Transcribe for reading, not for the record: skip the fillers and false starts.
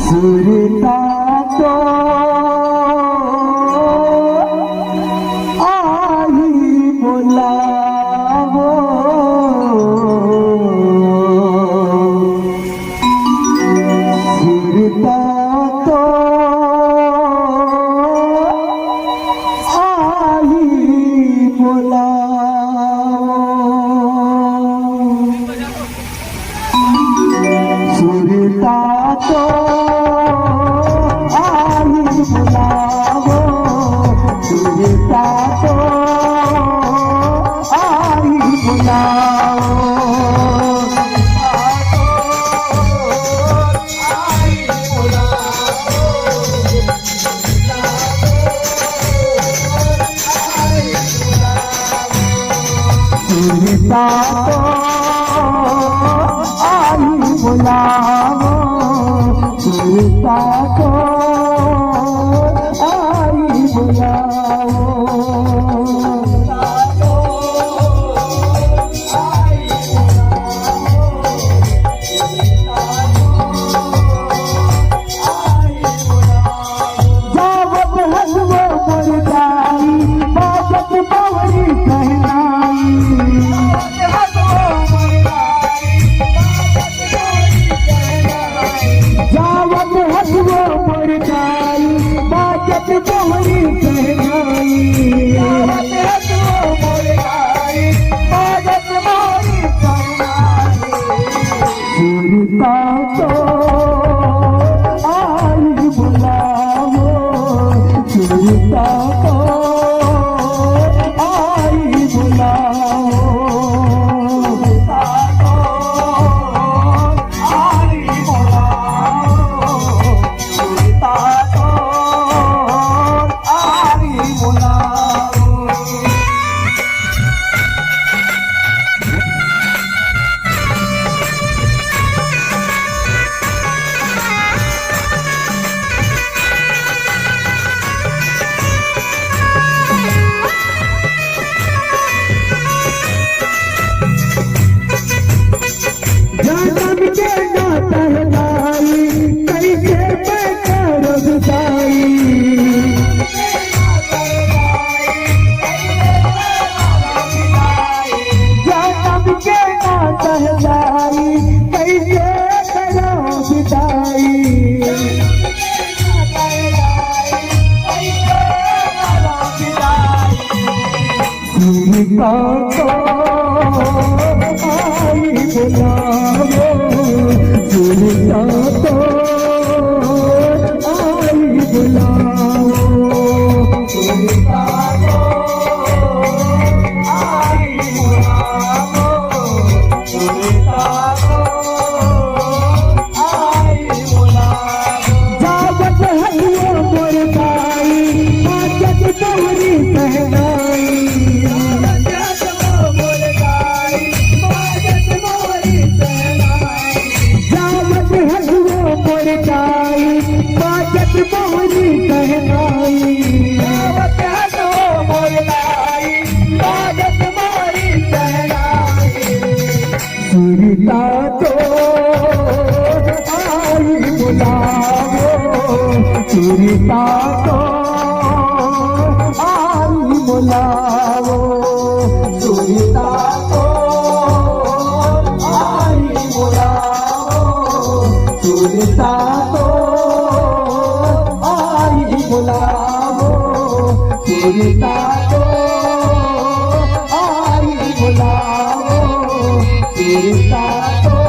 सुरता तो आई बुलावो, सुरता तो आई बुलावो, सुरता तो बुलावो, सुरता तो आई बुलावो, सुरता तो आई बुलावो, सुरता तो सुरता तो आई बुलावो, सुरता तो आई बुलावो, सुरता तो आई बुलावो, सुरता तो आई बुलावो। सुरता तो आई बुलावो, सुरता तो आई बुलावो, सुरता तो आई बुलावो, जावत हलियो मुरताई आजत तोहरी सहनाई, मोहनी कहनाई, बाजत मोरलाई, बाजत मोरी कहनाई, सुरता तो आई बुलावो, सुरता तो आई बुलावो, सुरता तो आई बुलावो, सुरता तो बुलावो, सुरता तो आई बुलावो, सुरता तो